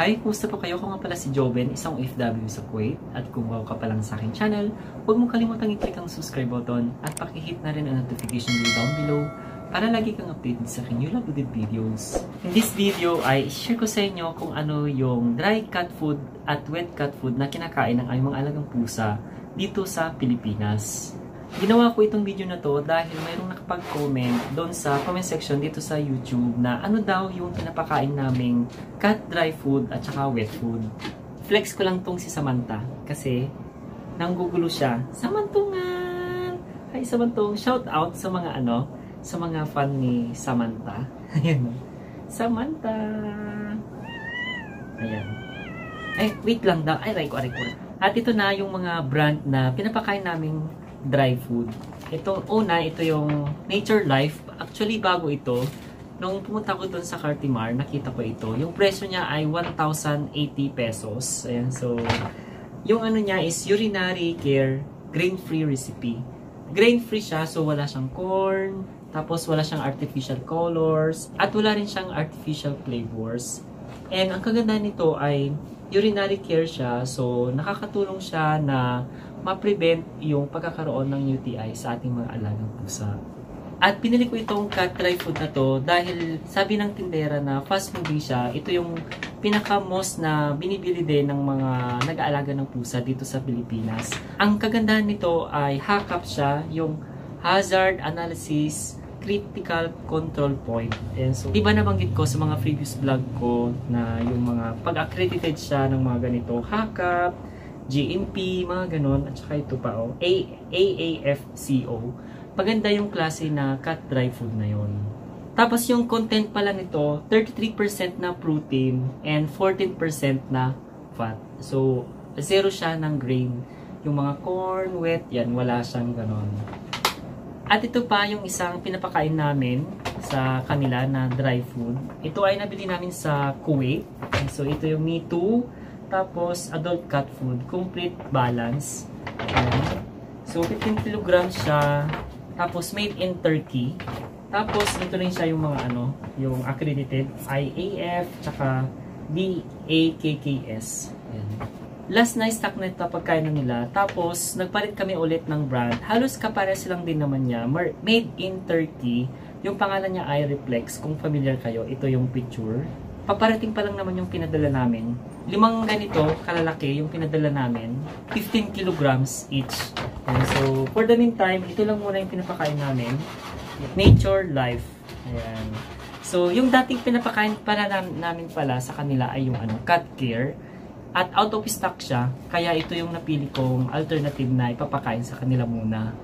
Hi, kumusta po kayo? Ako nga pala si Joven, isang OFW sa Kuwait. At kung wow ka pa lang sa aking channel, huwag mong kalimutang i-click ang subscribe button at pakihit na rin ang notification bell down below para lagi kang updated sa aking new uploaded videos. In this video ay share ko sa inyo kung ano yung dry cat food at wet cat food na kinakain ng aming mga alagang pusa dito sa Pilipinas. Ginawa ko itong video na to dahil mayroong nakapag-comment doon sa comment section dito sa YouTube na ano daw yung pinapakain naming cat dry food at saka wet food. Flex ko lang tong si Samantha kasi nanggugulo siya. Samantungan! Hi Samantong! Shout out sa mga sa mga fan ni Samantha. Ayan. Samantha! Ayan. Ay, wait lang daw. Ay, ko. At ito na yung mga brand na pinapakain naming dry food. Ito, ito yung Nature Life. Actually, bago ito, nung pumunta ko doon sa Cartimar, nakita ko ito. Yung presyo niya ay 1,080 pesos. Ayan, so, yung niya is urinary care grain-free recipe. Grain-free siya, so wala siyang corn, tapos wala siyang artificial colors, at wala rin siyang artificial flavors. And ang kaganda nito ay urinary care siya, so nakakatulong siya na ma-prevent yung pagkakaroon ng UTI sa ating mga alagang pusa. At pinili ko itong cat dry food na to dahil sabi ng tindera na fast moving siya. Ito yung pinaka-most na binibili din ng mga nag-aalaga ng pusa dito sa Pilipinas. Ang kagandahan nito ay HACCP siya, yung Hazard Analysis Critical Control Point. And so, diba nabanggit ko sa mga previous vlog ko na yung mga pag-accredited siya ng mga ganito, HACCP, GMP, mga ganon, at saka ito pa, AAFCO. Paganda yung klase na cat dry food na yon. Tapos yung content pala nito, 33% na protein and 14% na fat. So, zero siya ng grain. Yung mga corn, wet, yan, wala siyang ganon. At ito pa yung isang pinapakain namin sa kanila na dry food. Ito ay nabili namin sa Kuwait. So, ito yung Me Too. Tapos, adult cat food. Complete balance. Ayan. So, 15 kilograms siya. Tapos, made in Turkey. Tapos, ito rin siya yung mga yung accredited IAF, tsaka BAKKS. Ayan. Last na stock na ito pagkain na nila. Tapos, nagpalit kami ulit ng brand. Halos kapares lang din naman niya. Made in Turkey. Yung pangalan niya ay Reflex. Kung familiar kayo, ito yung picture. Paparating pa lang naman yung pinadala namin. 5 ganito, kalalaki, yung pinadala namin. 15 kilograms each. And so, for the meantime, ito lang muna yung pinapakain namin. Nature Life. Ayan. So, yung dating pinapakain pala namin pala sa kanila ay yung cat care. At out of stock siya. Kaya ito yung napili kong alternative na ipapakain sa kanila muna.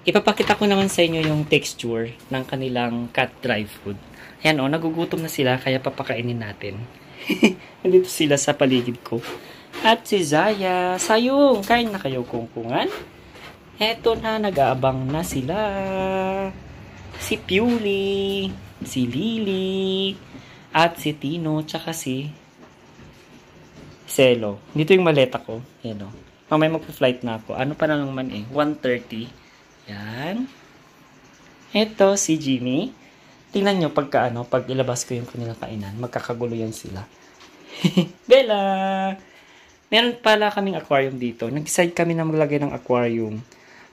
Ipapakita ko naman sa inyo yung texture ng kanilang cat dry food. Ayan nagugutom na sila kaya papakainin natin. Nandito sila sa paligid ko. At si Zaya, Sayong, kain na kayo kungkungan? Eto na, nag-aabang na sila. Si Piuli, si Lily, at si Tino, tsaka si Selo. Dito yung maleta ko. Ayan mamaya magpa-flight na ako. Ano pa na naman 1:30. Yan. Eto si Jimmy. Tingnan nyo pag ilabas ko yung kanilang kainan, magkakagulo yan sila. Bella! Meron pala kaming aquarium dito. Nag-decide kami na maglagay ng aquarium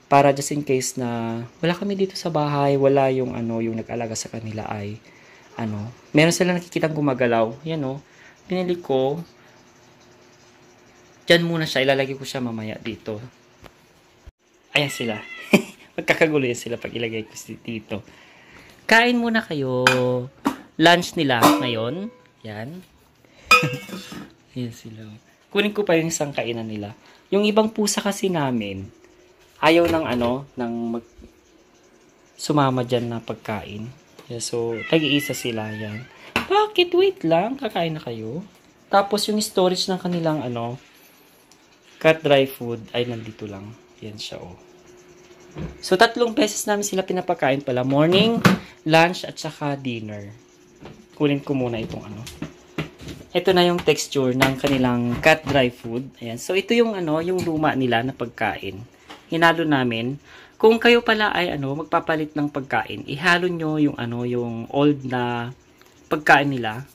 para just in case na wala kami dito sa bahay, wala yung yung nag-alaga sa kanila ay meron sila nakikitang gumagalaw. Yan pinili ko. Diyan muna siya, ilalagay ko siya mamaya dito. Ayan sila. Magkakagulo yan sila pag ilagay ko dito. Kain muna kayo. Lunch nila ngayon. Yan. Yan sila. Kunin ko pa yung isang kainan nila. Yung ibang pusa kasi namin, ayaw ng sumama dyan na pagkain. Yeah, so, tag-iisa sila. Yan. Bakit? Wait lang. Kakain na kayo. Tapos, yung storage ng kanilang cat dry food ay nandito lang. Yan siya So, 3 beses namin sila pinapakain pala. Morning, lunch, at saka dinner. Kunin ko muna itong Ito na yung texture ng kanilang cat dry food. Ayan. So, ito yung yung luma nila na pagkain. Hinalo namin. Kung kayo pala ay magpapalit ng pagkain, ihalo nyo yung yung old na pagkain nila.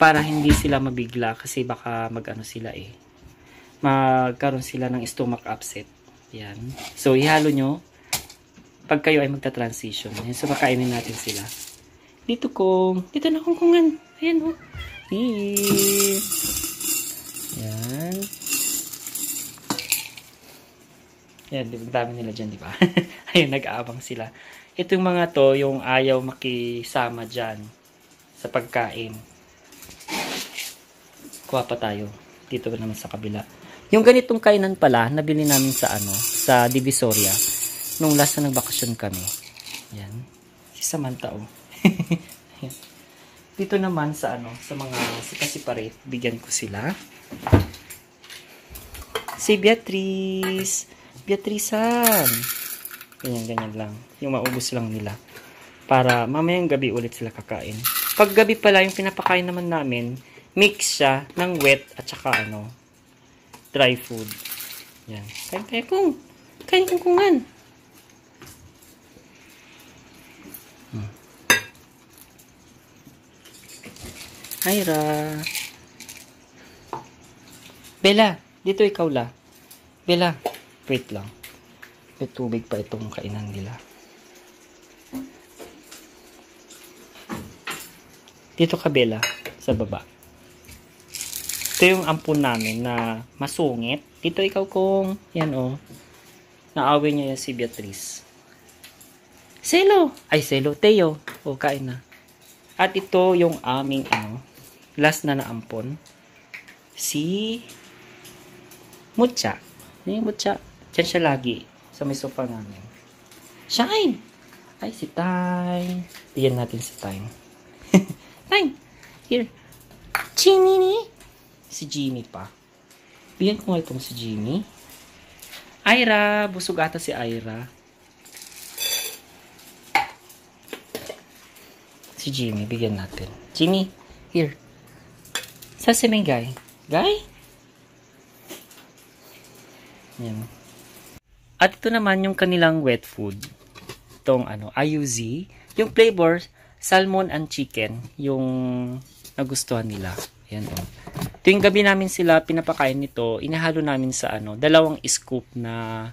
para hindi sila mabigla kasi baka mag-ano sila magkaroon sila ng stomach upset. Yan. So, ihalo nyo pag kayo ay magta-transition. Yan. So, makainin natin sila. Dito na kungkungan. Ayan, Yan. Yan, dami nila dyan, di ba? Ayun, nag-aabang sila. Ito yung mga to, yung ayaw makisama dyan sa pagkain. Kuha pa tayo. Dito naman sa kabila. Yung ganitong kainan pala, nabili namin sa Divisoria. Nung last na nagbakasyon kami. Yan. Si Samantha, Yan. Dito naman sa mga separate, bigyan ko sila. Si Beatricean. Ganyan lang. Yung maubos lang nila. Para mamayang gabi ulit sila kakain. Pag gabi pala, yung pinapakain naman namin, mix siya ng wet at saka dry food. Yan. Kain kungkungan. Ira. Bella, dito ikaw la. Bella, wait lang. May tubig pa itong kainan nila. Dito ka, Bella, sa baba. Ito yung ampun namin na masungit. Dito ikaw yan naawin niya yan si Beatrice. Selo! Ay, Selo. Teo. Kain na. At ito yung aming last na naampon. Si Mucha. Yung Mucha. Diyan siya lagi. Sa may sofa namin. Shine! Ay, si Time. Bigyan natin si Time. Time! Here. Jimmy! Si Jimmy pa. Bigyan ko nga itong si Jimmy. Ira! Busog ata si Ira. Si Jimmy, bigyan natin. Jimmy, here. Sa si may Guy. Guy? Yan. At ito naman yung kanilang wet food. Itong IUZ. Yung flavor, salmon and chicken. Yung nagustuhan nila. Ayan Ito yung gabi namin sila pinapakain nito. Inahalo namin sa 2 scoop na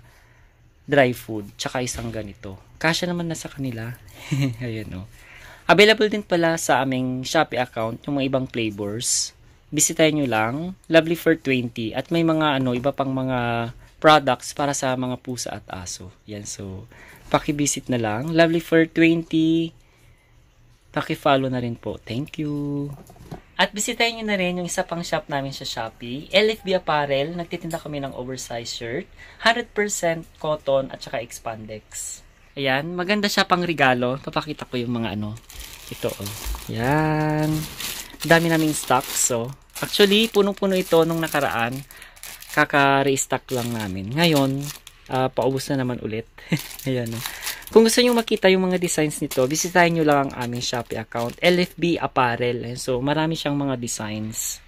dry food. Tsaka isang ganito. Kasya naman na sa kanila. Ayan Available din pala sa aming Shopee account yung mga ibang flavors. Bisitahin nyo lang. Lovely for 20. At may mga iba pang mga products para sa mga pusa at aso. Yan. So, pakivisit na lang. Lovely for 20. Paki-follow na rin po. Thank you. At bisitahin nyo na rin yung isa pang shop namin sa Shopee. LFB Apparel. Nagtitinda kami ng oversized shirt. 100% cotton at saka expandex. Ayan, maganda siya pang regalo. Papakita ko yung mga ito Yan. Dami naming stocks. So, actually, punong-puno ito nung nakaraan. Kaka-restock lang namin. Ngayon, paubos na naman ulit. Ayan Kung gusto nyo makita yung mga designs nito, bisitahin nyo lang ang aming Shopee account. LFB Apparel. So, marami siyang mga designs.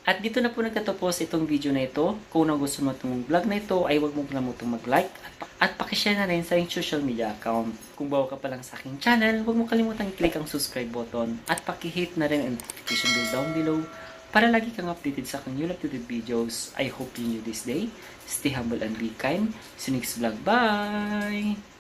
At dito na po nagtatapos itong video na ito. Kung nagustuhan mo itong vlog na ito, ay huwag mo kalimutang mag-like at pakishare na rin sa iyong social media account. Kung bago ka pa lang sa aking channel, huwag mo kalimutang i-click ang subscribe button at pakihit na rin ang notification bell down below para lagi kang updated sa aking new uploaded videos. I hope you enjoy this day. Stay humble and be kind. See you next vlog. Bye!